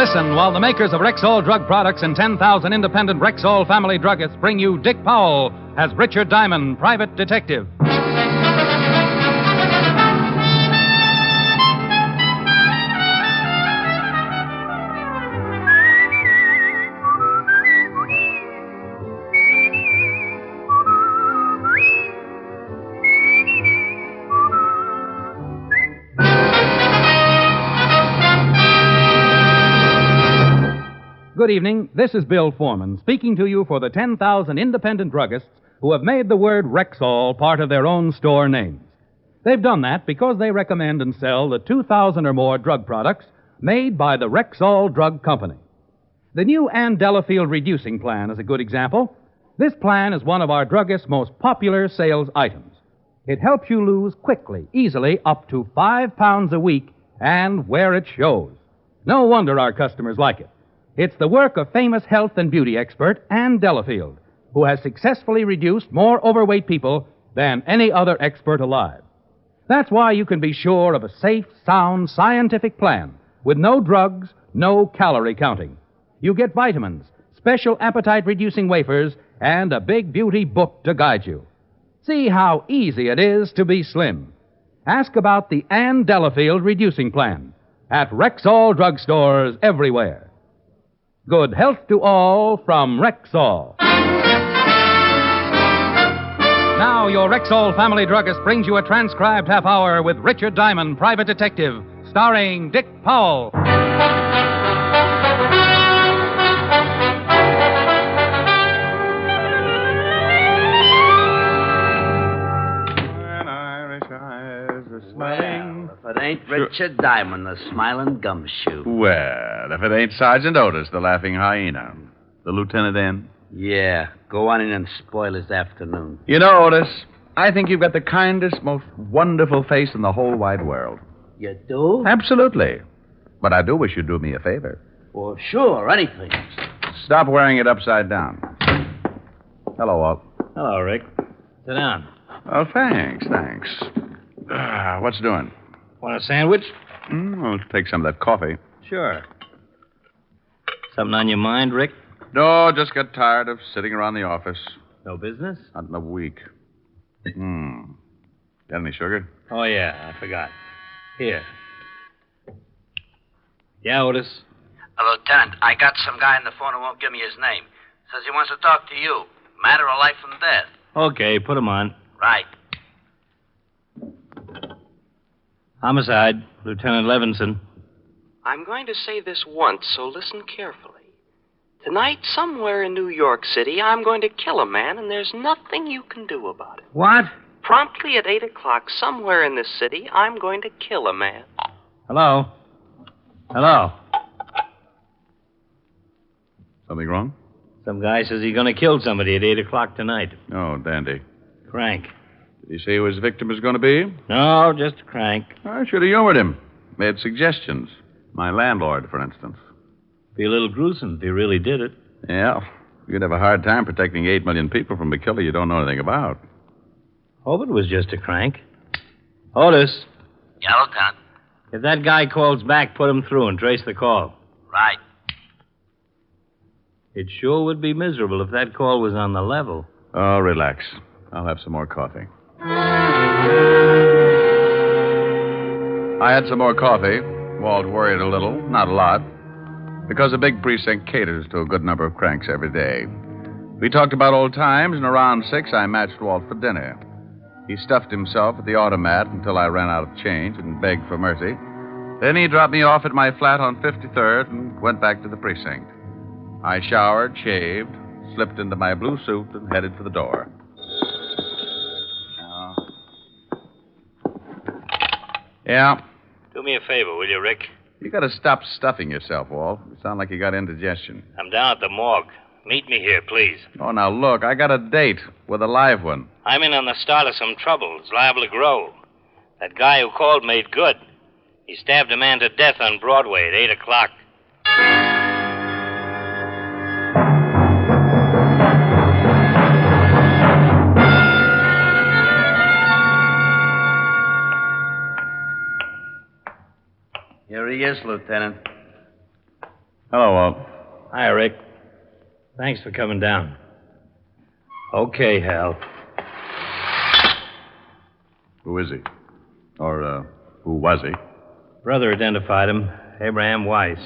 Listen while the makers of Rexall drug products and 10,000 independent Rexall family druggists bring you Dick Powell as Richard Diamond, private detective. Good evening. This is Bill Foreman speaking to you for the 10,000 independent druggists who have made the word Rexall part of their own store names. They've done that because they recommend and sell the 2,000 or more drug products made by the Rexall Drug Company. The new Ann Delafield Reducing Plan is a good example. This plan is one of our druggists' most popular sales items. It helps you lose quickly, easily, up to 5 pounds a week, and where it shows. No wonder our customers like it. It's the work of famous health and beauty expert Ann Delafield, who has successfully reduced more overweight people than any other expert alive. That's why you can be sure of a safe, sound, scientific plan with no drugs, no calorie counting. You get vitamins, special appetite-reducing wafers, and a big beauty book to guide you. See how easy it is to be slim. Ask about the Ann Delafield Reducing Plan at Rexall drugstores everywhere. Good health to all from Rexall. Now, your Rexall family druggist brings you a transcribed half hour with Richard Diamond, private detective, starring Dick Powell. When Irish eyes are smiling. Well, if it ain't Richard Diamond, the smiling gumshoe. Well, if it ain't Sergeant Otis, the laughing hyena. The lieutenant in? Yeah, go on in and spoil his afternoon. You know, Otis, I think you've got the kindest, most wonderful face in the whole wide world. You do? Absolutely. But I do wish you'd do me a favor. Well, sure, anything. Stop wearing it upside down. Hello, Walt. Hello, Rick. Sit down. Oh, thanks. What's doing? Want a sandwich? I'll take some of that coffee. Sure. Something on your mind, Rick? No, just got tired of sitting around the office. No business? Not in a week. Got any sugar? Oh, yeah, I forgot. Here. Yeah, Otis? Lieutenant, I got some guy on the phone who won't give me his name. Says he wants to talk to you. Matter of life and death. Okay, put him on. Right. Homicide, Lieutenant Levinson. I'm going to say this once, so listen carefully. Tonight, somewhere in New York City, I'm going to kill a man, and there's nothing you can do about it. What? Promptly at 8 o'clock, somewhere in this city, I'm going to kill a man. Hello? Hello? Something wrong? Some guy says he's going to kill somebody at 8 o'clock tonight. Oh, dandy. Crank. Did he say who his victim is going to be? No, just a crank. I should have humored him. Made suggestions. My landlord, for instance. Be a little gruesome if he really did it. Yeah. You'd have a hard time protecting 8 million people from a killer you don't know anything about. Hope it was just a crank. Otis, Yeah, Lieutenant. if that guy calls back, put him through and trace the call. Right. It sure would be miserable if that call was on the level. Oh, relax. I'll have some more coffee. I had some more coffee. Walt worried a little, not a lot, because a big precinct caters to a good number of cranks every day. We talked about old times, and around 6, I matched Walt for dinner. He stuffed himself at the automat until I ran out of change and begged for mercy. Then he dropped me off at my flat on 53rd and went back to the precinct. I showered, shaved, slipped into my blue suit, and headed for the door. Yeah? Do me a favor, will you, Rick? You gotta stop stuffing yourself, Walt. You sound like you got indigestion. I'm down at the morgue. Meet me here, please. Oh, now look, I got a date with a live one. I'm in on the start of some trouble. It's liable to grow. That guy who called made good. He stabbed a man to death on Broadway at 8 o'clock. Here he is, Lieutenant. Hello, Walt. Hi, Rick. Thanks for coming down. Okay, Hal. Who is he? Or, who was he? Brother identified him. Abraham Weiss.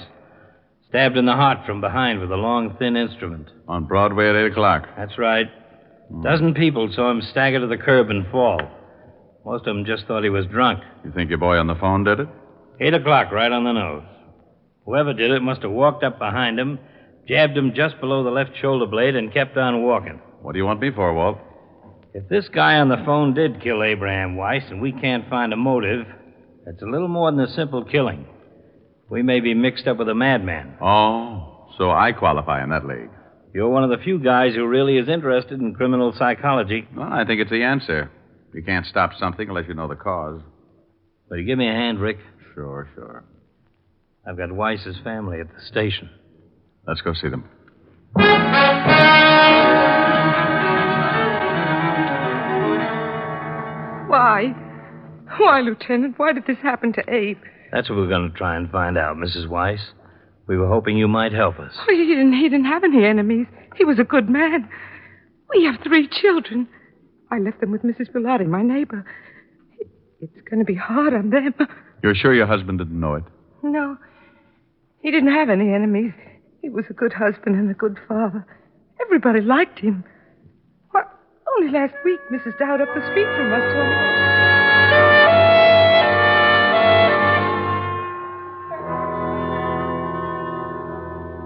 Stabbed in the heart from behind with a long, thin instrument. On Broadway at 8 o'clock. That's right. A dozen people saw him stagger to the curb and fall. Most of them just thought he was drunk. You think your boy on the phone did it? 8 o'clock, right on the nose. Whoever did it must have walked up behind him, jabbed him just below the left shoulder blade, and kept on walking. What do you want me for, Walt? If this guy on the phone did kill Abraham Weiss and we can't find a motive, it's a little more than a simple killing. We may be mixed up with a madman. Oh, so I qualify in that league. You're one of the few guys who really is interested in criminal psychology. Well, I think it's the answer. You can't stop something unless you know the cause. Will you give me a hand, Rick? Sure. I've got Weiss's family at the station. Let's go see them. Why? Why, Lieutenant? Why did this happen to Abe? That's what we're going to try and find out, Mrs. Weiss. We were hoping you might help us. Oh, he didn't have any enemies. He was a good man. We have 3 children. I left them with Mrs. Bilotti, my neighbor. It's going to be hard on them. You're sure your husband didn't know it? No. He didn't have any enemies. He was a good husband and a good father. Everybody liked him. Why, only last week, Mrs. Dowd up the street from us told me.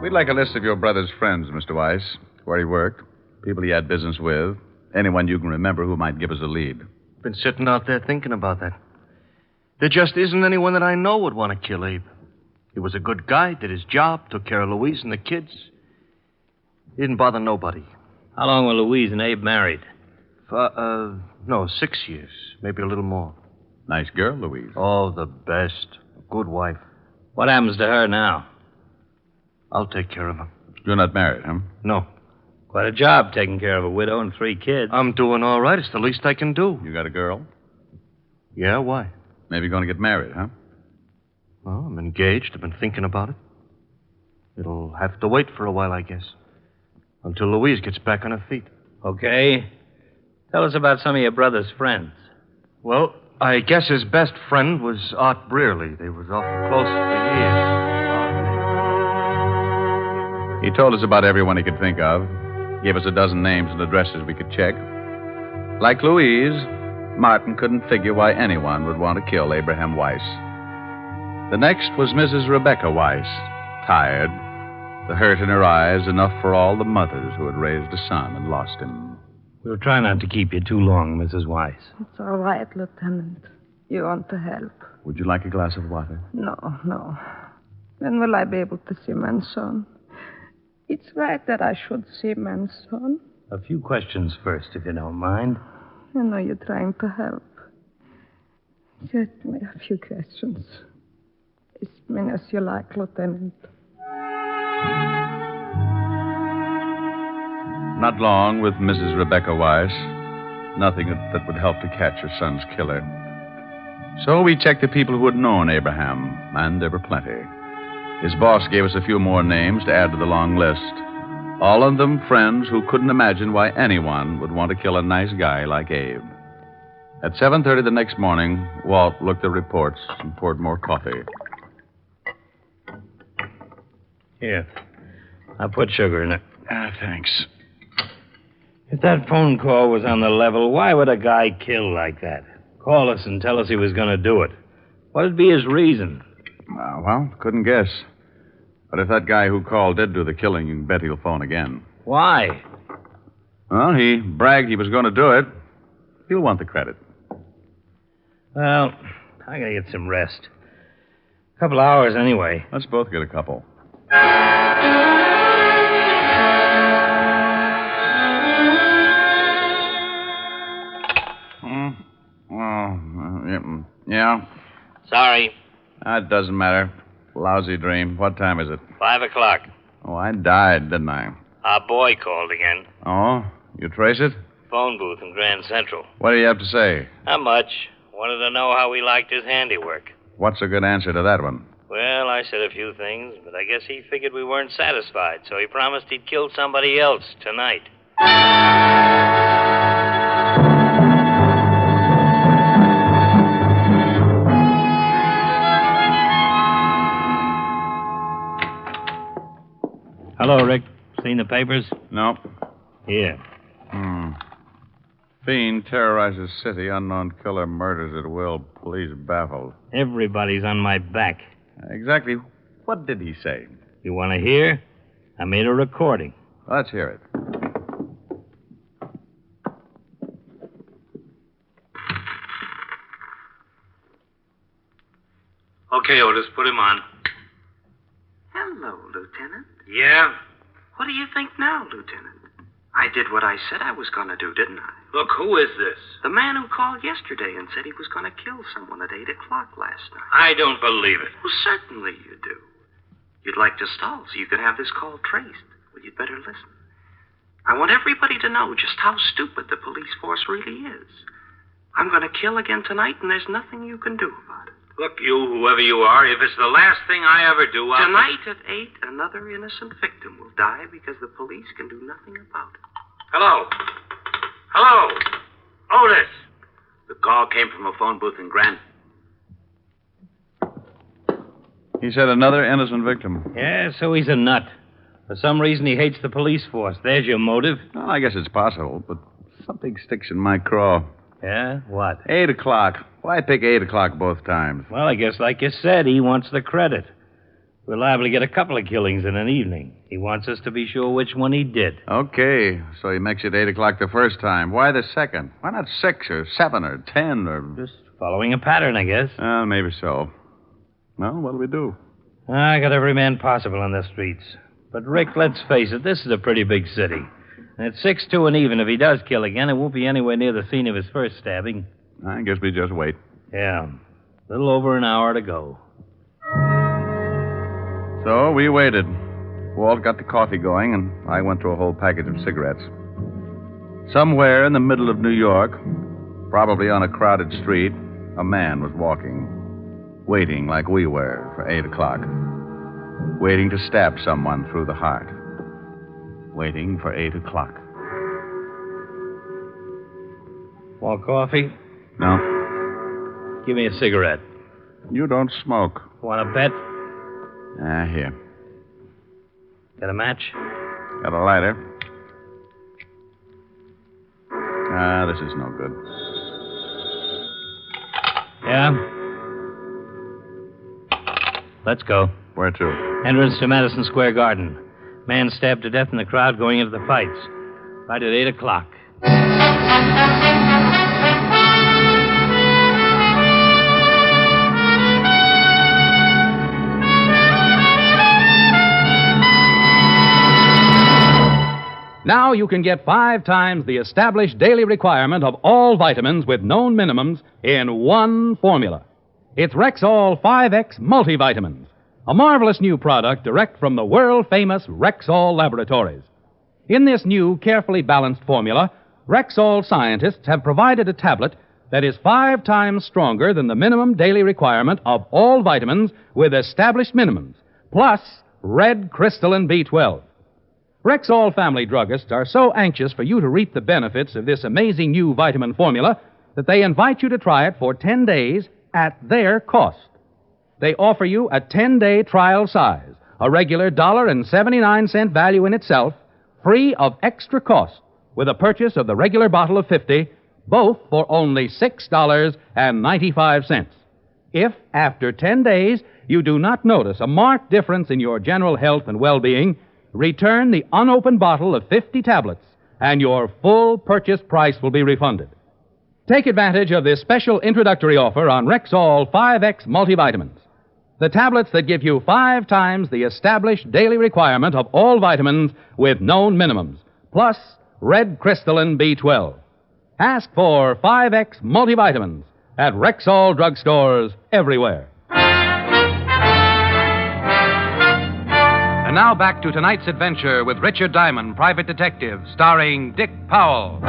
We'd like a list of your brother's friends, Mr. Weiss. Where he worked, people he had business with, anyone you can remember who might give us a lead. Been sitting out there thinking about that. There just isn't anyone that I know would want to kill Abe. He was a good guy, did his job, took care of Louise and the kids. He didn't bother nobody. How long were Louise and Abe married? No, 6 years, maybe a little more. Nice girl, Louise. Oh, the best. Good wife. What happens to her now? I'll take care of her. You're not married, huh? No. Quite a job taking care of a widow and 3 kids. I'm doing all right. It's the least I can do. You got a girl? Yeah, why? Maybe going to get married, huh? Well, I'm engaged. I've been thinking about it. It'll have to wait for a while, I guess. Until Louise gets back on her feet. Okay. Tell us about some of your brother's friends. Well, I guess his best friend was Art Brearley. They was awful close for years. He told us about everyone he could think of. Gave us a dozen names and addresses we could check. Like Louise, Martin couldn't figure why anyone would want to kill Abraham Weiss. The next was Mrs. Rebecca Weiss, tired, the hurt in her eyes enough for all the mothers who had raised a son and lost him. We'll try not to keep you too long, Mrs. Weiss. It's all right, Lieutenant. You want to help? Would you like a glass of water? No. When will I be able to see Manson? It's right that I should see Manson. A few questions first, if you don't mind. I know you're trying to help. Just me a few questions. As many as you like, Lieutenant. Not long with Mrs. Rebecca Weiss. Nothing that would help to catch her son's killer. So we checked the people who had known Abraham, and there were plenty. His boss gave us a few more names to add to the long list. All of them friends who couldn't imagine why anyone would want to kill a nice guy like Abe. At 7:30 the next morning, Walt looked at reports and poured more coffee. Here. I'll put sugar in it. Thanks. If that phone call was on the level, why would a guy kill like that? Call us and tell us he was going to do it. What'd be his reason? Well, couldn't guess. But if that guy who called did do the killing, you can bet he'll phone again. Why? Well, he bragged he was going to do it. He'll want the credit. Well, I gotta get some rest. A couple hours anyway. Let's both get a couple. Yeah? Sorry. That doesn't matter. Lousy dream. What time is it? 5 o'clock. Oh, I died, didn't I? Our boy called again. Oh? You trace it? Phone booth in Grand Central. What do you have to say? Not much. Wanted to know how we liked his handiwork. What's a good answer to that one? Well, I said a few things, but I guess he figured we weren't satisfied, so he promised he'd kill somebody else tonight. Hello, Rick. Seen the papers? No. Here. Fiend terrorizes city. Unknown killer murders at will. Police baffled. Everybody's on my back. Exactly what did he say? You want to hear? I made a recording. Let's hear it. Okay, Otis, put him on. Hello, Lieutenant. Yeah? What do you think now, Lieutenant? I did what I said I was going to do, didn't I? Look, who is this? The man who called yesterday and said he was going to kill someone at 8 o'clock last night. I don't believe it. Well, certainly you do. You'd like to stall so you could have this call traced. Well, you'd better listen. I want everybody to know just how stupid the police force really is. I'm going to kill again tonight, and there's nothing you can do about it. Look, you, whoever you are, if it's the last thing I ever do, I'll... Tonight at 8, another innocent victim will die because the police can do nothing about it. Hello. Hello. Otis. The call came from a phone booth in Grant. He said another innocent victim. Yeah, so he's a nut. For some reason, he hates the police force. There's your motive. Well, I guess it's possible, but something sticks in my craw. Yeah? What? 8 o'clock. Why pick 8 o'clock both times? Well, I guess, like you said, he wants the credit. We're liable to get a couple of killings in an evening. He wants us to be sure which one he did. Okay, so he makes it 8 o'clock the first time. Why the second? Why not 6 or 7 or 10 or... Just following a pattern, I guess. Maybe so. Well, what'll we do? I got every man possible on the streets. But, Rick, let's face it, this is a pretty big city. And it's 6-2 and even. If he does kill again, it won't be anywhere near the scene of his first stabbing. I guess we just wait. Yeah. A little over an hour to go. So we waited. Walt got the coffee going, and I went through a whole package of cigarettes. Somewhere in the middle of New York, probably on a crowded street, a man was walking, waiting like we were for 8 o'clock, waiting to stab someone through the heart, waiting for 8 o'clock. Want coffee? No. Give me a cigarette. You don't smoke. Want a bet? Here. Got a match? Got a lighter. This is no good. Yeah? Let's go. Where to? Entrance to Madison Square Garden. Man stabbed to death in the crowd going into the fights. Right at 8 o'clock. Now you can get 5 times the established daily requirement of all vitamins with known minimums in one formula. It's Rexall 5X Multivitamins, a marvelous new product direct from the world-famous Rexall Laboratories. In this new, carefully balanced formula, Rexall scientists have provided a tablet that is 5 times stronger than the minimum daily requirement of all vitamins with established minimums, plus red crystalline B12. Rexall family druggists are so anxious for you to reap the benefits of this amazing new vitamin formula that they invite you to try it for 10 days at their cost. They offer you a 10-day trial size, a regular $1.79 value in itself, free of extra cost, with a purchase of the regular bottle of 50, both for only $6.95. If, after 10 days, you do not notice a marked difference in your general health and well-being, return the unopened bottle of 50 tablets, and your full purchase price will be refunded. Take advantage of this special introductory offer on Rexall 5X Multivitamins, the tablets that give you 5 times the established daily requirement of all vitamins with known minimums, plus red crystalline B12. Ask for 5X Multivitamins at Rexall drugstores everywhere. And now back to tonight's adventure with Richard Diamond, Private Detective, starring Dick Powell.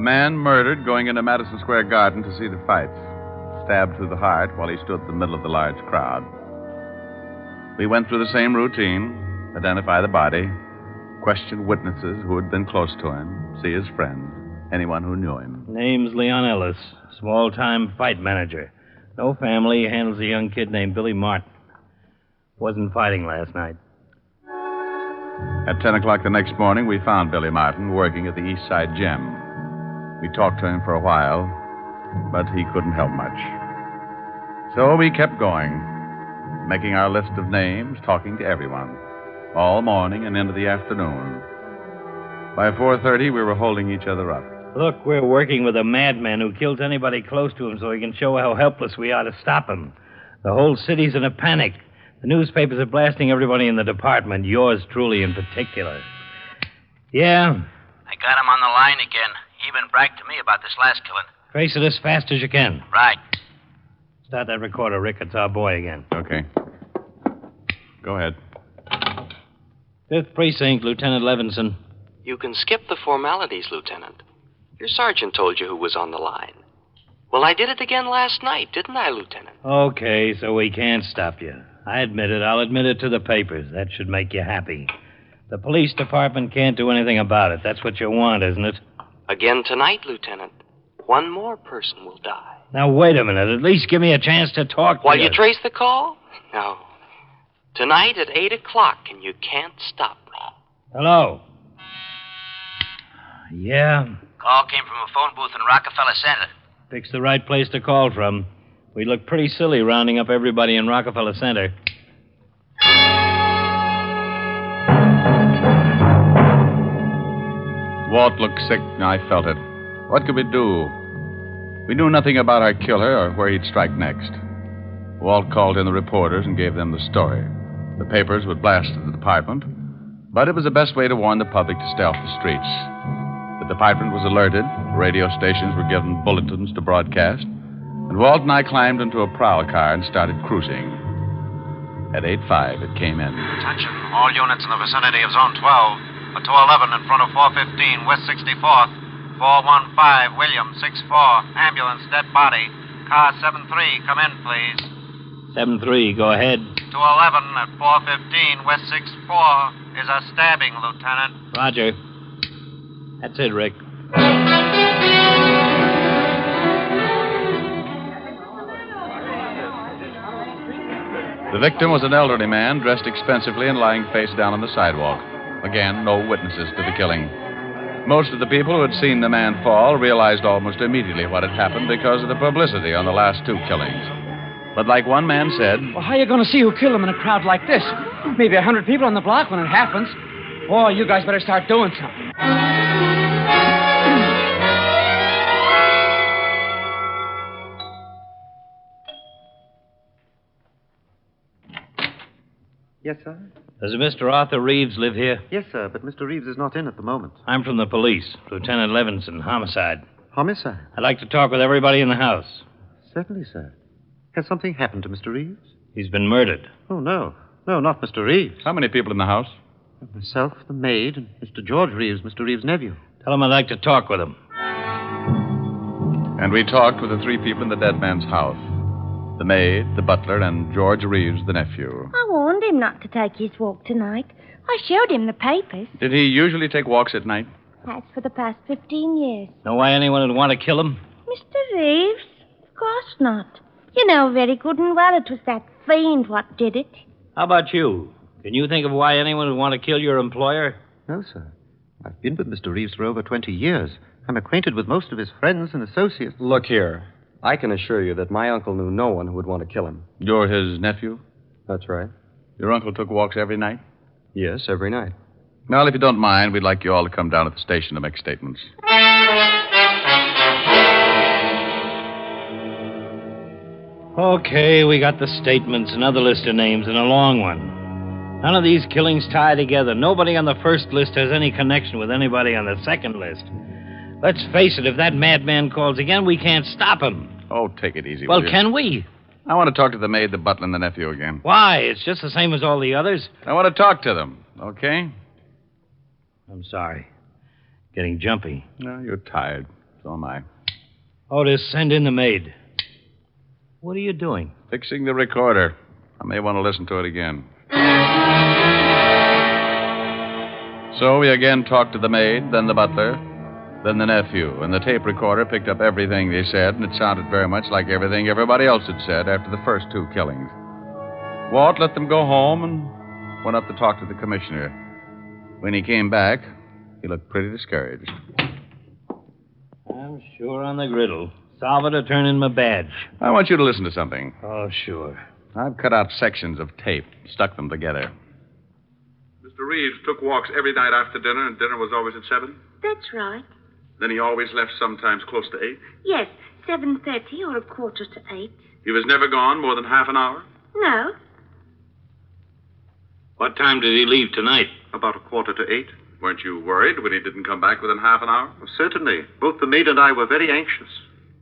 A man murdered going into Madison Square Garden to see the fights. Stabbed through the heart while he stood in the middle of the large crowd. We went through the same routine. Identify the body. Question witnesses who had been close to him. See his friends. Anyone who knew him. Name's Leon Ellis. Small-time fight manager. No family. Handles a young kid named Billy Martin. Wasn't fighting last night. At 10 o'clock the next morning, we found Billy Martin working at the East Side Gym. We talked to him for a while, but he couldn't help much. So we kept going, making our list of names, talking to everyone, all morning and into the afternoon. By 4:30, we were holding each other up. Look, we're working with a madman who kills anybody close to him so he can show how helpless we are to stop him. The whole city's in a panic. The newspapers are blasting everybody in the department, yours truly in particular. Yeah? I got him on the line again. He even bragged to me about this last killing. Trace it as fast as you can. Right. Start that recorder, Rick. It's our boy again. Okay. Go ahead. 5th Precinct, Lieutenant Levinson. You can skip the formalities, Lieutenant. Your sergeant told you who was on the line. Well, I did it again last night, didn't I, Lieutenant? Okay, so we can't stop you. I admit it. I'll admit it to the papers. That should make you happy. The police department can't do anything about it. That's what you want, isn't it? Again tonight, Lieutenant. One more person will die. Now, wait a minute. At least give me a chance to talk to While you. you trace the call? No. Tonight at 8 o'clock, and you can't stop me. Hello? Yeah? Call came from a phone booth in Rockefeller Center. Pick's the right place to call from. We'd look pretty silly rounding up everybody in Rockefeller Center. Walt looked sick, and I felt it. What could we do? We knew nothing about our killer or where he'd strike next. Walt called in the reporters and gave them the story. The papers would blast the department, but it was the best way to warn the public to stay off the streets. The department was alerted, radio stations were given bulletins to broadcast, and Walt and I climbed into a prowl car and started cruising. At 8:05, it came in. Attention, all units in the vicinity of Zone 12. A 211 in front of 415 West 64th. 415 William 64. Ambulance, dead body. Car 73, come in, please. 7-3, go ahead. 211 at 415 West 64 is a stabbing, Lieutenant. Roger. That's it, Rick. The victim was an elderly man dressed expensively and lying face down on the sidewalk. Again, no witnesses to the killing. Most of the people who had seen the man fall realized almost immediately what had happened because of the publicity on the last two killings. But like one man said... Well, how are you going to see who killed him in a crowd like this? Maybe 100 people on the block when it happens. Oh, you guys better start doing something. Yes, sir? Does Mr. Arthur Reeves live here? Yes, sir, but Mr. Reeves is not in at the moment. I'm from the police. Lieutenant Levinson, homicide. Homicide? I'd like to talk with everybody in the house. Certainly, sir. Has something happened to Mr. Reeves? He's been murdered. Oh, no. No, not Mr. Reeves. How many people in the house? Myself, the maid, and Mr. George Reeves, Mr. Reeves' nephew. Tell him I'd like to talk with him. And we talked with the three people in the dead man's house. The maid, the butler, and George Reeves, the nephew. I warned him not to take his walk tonight. I showed him the papers. Did he usually take walks at night? That's for the past 15 years. Know why anyone would want to kill him? Mr. Reeves? Of course not. You know very good and well it was that fiend what did it. How about you? Can you think of why anyone would want to kill your employer? No, sir. I've been with Mr. Reeves for over 20 years. I'm acquainted with most of his friends and associates. Look here. I can assure you that my uncle knew no one who would want to kill him. You're his nephew? That's right. Your uncle took walks every night? Yes, every night. Well, if you don't mind, we'd like you all to come down to the station to make statements. Okay, we got the statements, another list of names, and a long one. None of these killings tie together. Nobody on the first list has any connection with anybody on the second list. Let's face it, if that madman calls again, we can't stop him. Oh, take it easy, Well, will you? can we? I want to talk to the maid, the butler, and the nephew again. Why? It's just the same as all the others. I want to talk to them, okay? I'm sorry. Getting jumpy. No, you're tired. So am I. Otis, send in the maid. What are you doing? Fixing the recorder. I may want to listen to it again. So we again talked to the maid, then the butler, then the nephew, and the tape recorder picked up everything they said, and it sounded very much like everything everybody else had said after the first two killings. Walt let them go home and went up to talk to the commissioner. When he came back, he looked pretty discouraged. I'm sure on the griddle. Salvador, turn in my badge. I want you to listen to something. Oh, sure. I've cut out sections of tape, stuck them together. Mr. Reeves took walks every night after dinner, and dinner was always at 7? That's right. Then he always left sometimes close to 8? Yes, 7:30 or a quarter to 8. He was never gone more than half an hour? No. What time did he leave tonight? About a quarter to 8. Weren't you worried when he didn't come back within half an hour? Well, certainly. Both the maid and I were very anxious.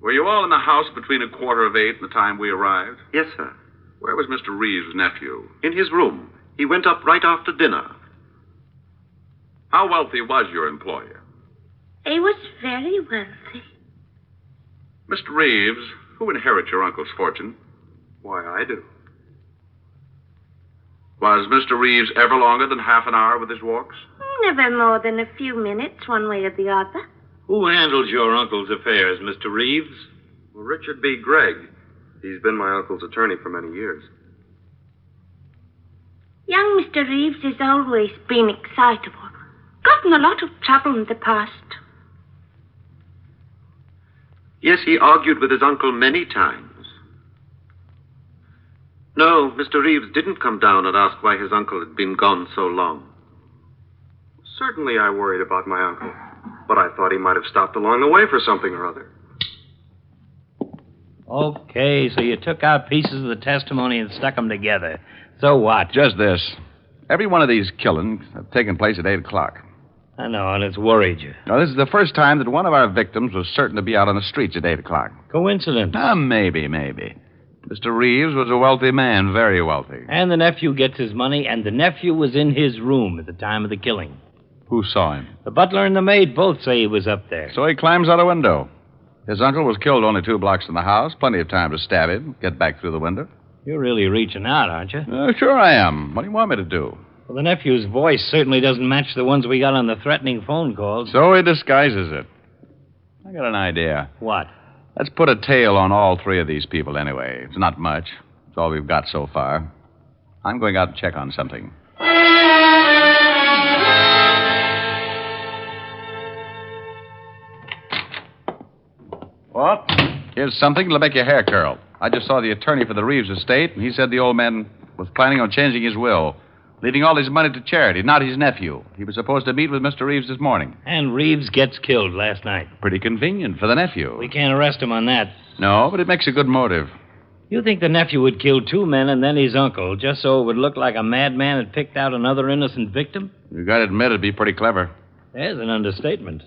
Were you all in the house between a quarter of 8 and the time we arrived? Yes, sir. Where was Mr. Reeves' nephew? In his room. He went up right after dinner. How wealthy was your employer? He was very wealthy. Mr. Reeves, who inherits your uncle's fortune? Why, I do. Was Mr. Reeves ever longer than half an hour with his walks? Never more than a few minutes, one way or the other. Who handles your uncle's affairs, Mr. Reeves? Well, Richard B. Gregg. He's been my uncle's attorney for many years. Young Mr. Reeves has always been excitable. Gotten a lot of trouble in the past. Yes, he argued with his uncle many times. No, Mr. Reeves didn't come down and ask why his uncle had been gone so long. Certainly I worried about my uncle, but I thought he might have stopped along the way for something or other. Okay, so you took out pieces of the testimony and stuck them together. So what? Just this. Every one of these killings have taken place at 8 o'clock. I know, and it's worried you. Now, this is the first time that one of our victims was certain to be out on the streets at 8 o'clock. Coincidence? Maybe. Mr. Reeves was a wealthy man, very wealthy. And the nephew gets his money, and the nephew was in his room at the time of the killing. Who saw him? The butler and the maid both say he was up there. So he climbs out a window. His uncle was killed only 2 blocks from the house. Plenty of time to stab him, get back through the window. You're really reaching out, aren't you? Sure I am. What do you want me to do? Well, the nephew's voice certainly doesn't match the ones we got on the threatening phone calls. So he disguises it. I got an idea. What? Let's put a tail on all 3 of these people anyway. It's not much. It's all we've got so far. I'm going out to check on something. What? Here's something that'll make your hair curl. I just saw the attorney for the Reeves estate, and he said the old man was planning on changing his will, leaving all his money to charity, not his nephew. He was supposed to meet with Mr. Reeves this morning. And Reeves gets killed last night. Pretty convenient for the nephew. We can't arrest him on that. No, but it makes a good motive. You think the nephew would kill 2 men and then his uncle, just so it would look like a madman had picked out another innocent victim? You gotta admit it'd be pretty clever. There's an understatement.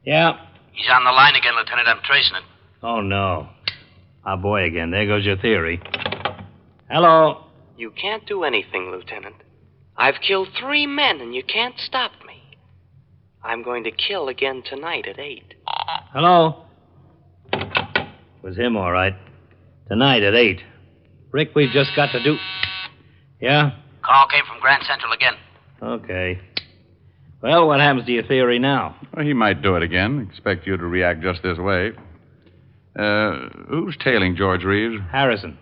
Yeah? He's on the line again, Lieutenant. I'm tracing it. Oh, no. Our boy again. There goes your theory. Hello? You can't do anything, Lieutenant. I've killed 3 men, and you can't stop me. I'm going to kill again tonight at 8. Hello? Was him, all right. Tonight at 8. Rick, we've just got to do... Yeah? Call came from Grand Central again. Okay. Well, what happens to your theory now? Well, he might do it again. Expect you to react just this way. Who's tailing George Reeves? Harrison.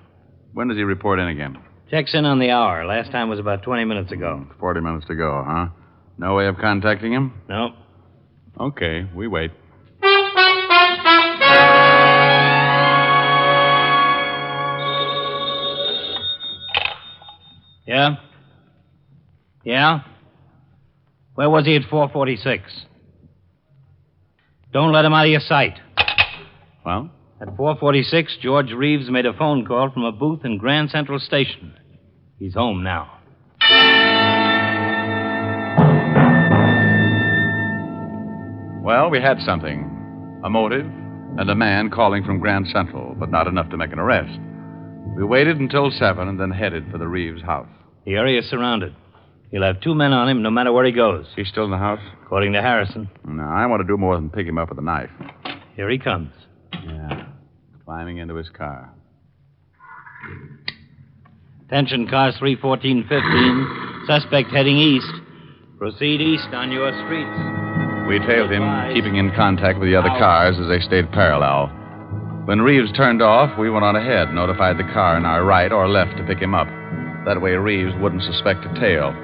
When does he report in again? Checks in on the hour. Last time was about 20 minutes ago. 40 minutes to go, huh? No way of contacting him? No. Okay, we wait. Yeah? Yeah? Where was he at 446? Don't let him out of your sight. Well? At 446, George Reeves made a phone call from a booth in Grand Central Station. He's home now. Well, we had something. A motive and a man calling from Grand Central, but not enough to make an arrest. We waited until 7 and then headed for the Reeves house. The area is surrounded. He'll have 2 men on him no matter where he goes. He's still in the house? According to Harrison. No, I want to do more than pick him up with a knife. Here he comes. Yeah. Climbing into his car. Attention, cars 31415. Suspect heading east. Proceed east on your streets. We tailed him, keeping in contact with the other cars as they stayed parallel. When Reeves turned off, we went on ahead, notified the car in our right or left to pick him up. That way Reeves wouldn't suspect a tail.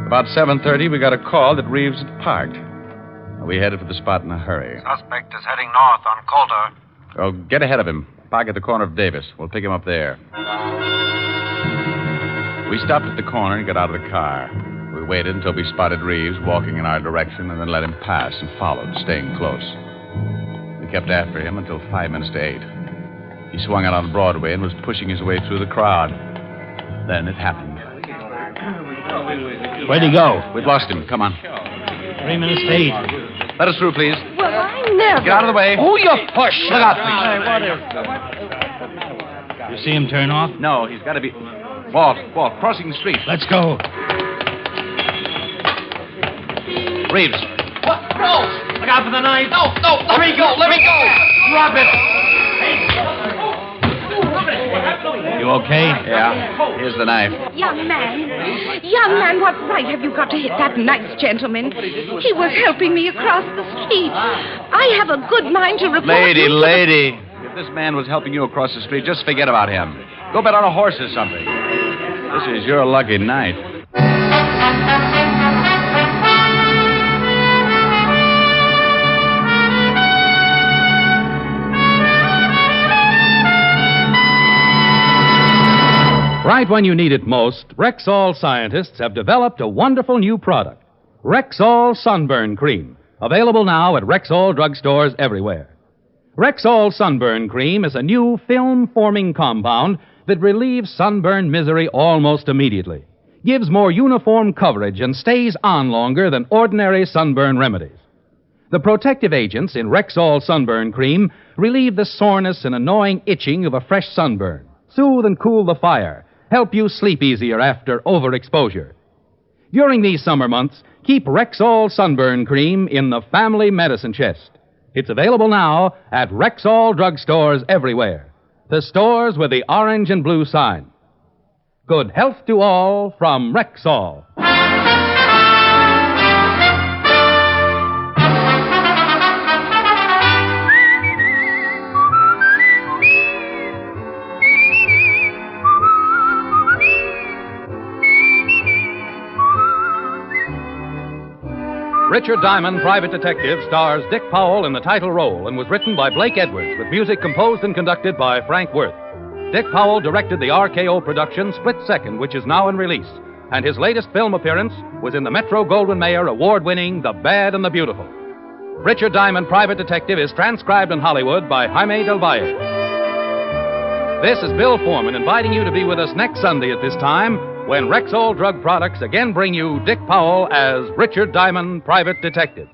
About 7:30, we got a call that Reeves had parked. We headed for the spot in a hurry. Suspect is heading north on Calder. Oh, get ahead of him. Park at the corner of Davis. We'll pick him up there. We stopped at the corner and got out of the car. We waited until we spotted Reeves walking in our direction and then let him pass and followed, staying close. We kept after him until 5 minutes to 8. He swung out on Broadway and was pushing his way through the crowd. Then it happened. Where'd he go? We've lost him. Come on. 3 minutes to 8. Let us through, please. Well, I never. Get out of the way. Oh, you push. Look out, please. You see him turn off? No, he's got to be... Walt, crossing the street. Let's go. Reeves. What? No. Look out for the knife. No. Let me go. Drop it. You okay? Yeah. Here's the knife. Young man, what right have you got to hit that nice gentleman? He was helping me across the street. I have a good mind to report you. Lady. If this man was helping you across the street, just forget about him. Go bet on a horse or something. This is your lucky night. Right when you need it most, Rexall scientists have developed a wonderful new product, Rexall Sunburn Cream, available now at Rexall drugstores everywhere. Rexall Sunburn Cream is a new film-forming compound that relieves sunburn misery almost immediately, gives more uniform coverage, and stays on longer than ordinary sunburn remedies. The protective agents in Rexall Sunburn Cream relieve the soreness and annoying itching of a fresh sunburn, soothe and cool the fire, help you sleep easier after overexposure. During these summer months, keep Rexall Sunburn Cream in the family medicine chest. It's available now at Rexall drugstores everywhere, the stores with the orange and blue sign. Good health to all from Rexall. Richard Diamond, Private Detective, stars Dick Powell in the title role and was written by Blake Edwards with music composed and conducted by Frank Worth. Dick Powell directed the RKO production Split Second, which is now in release, and his latest film appearance was in the Metro-Goldwyn-Mayer award-winning The Bad and the Beautiful. Richard Diamond, Private Detective is transcribed in Hollywood by Jaime Del Valle. This is Bill Foreman inviting you to be with us next Sunday at this time when Rexall Drug Products again bring you Dick Powell as Richard Diamond, Private Detective.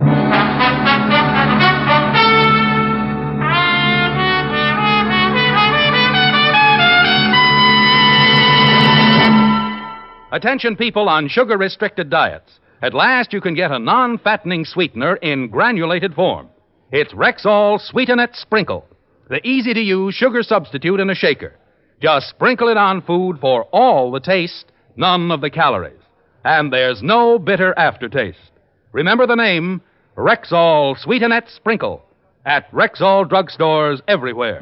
Attention people on sugar-restricted diets. At last you can get a non-fattening sweetener in granulated form. It's Rexall Sweetenet Sprinkle, the easy-to-use sugar substitute in a shaker. Just sprinkle it on food for all the taste, none of the calories. And there's no bitter aftertaste. Remember the name, Rexall Sweetenet Sprinkle, at Rexall drugstores everywhere.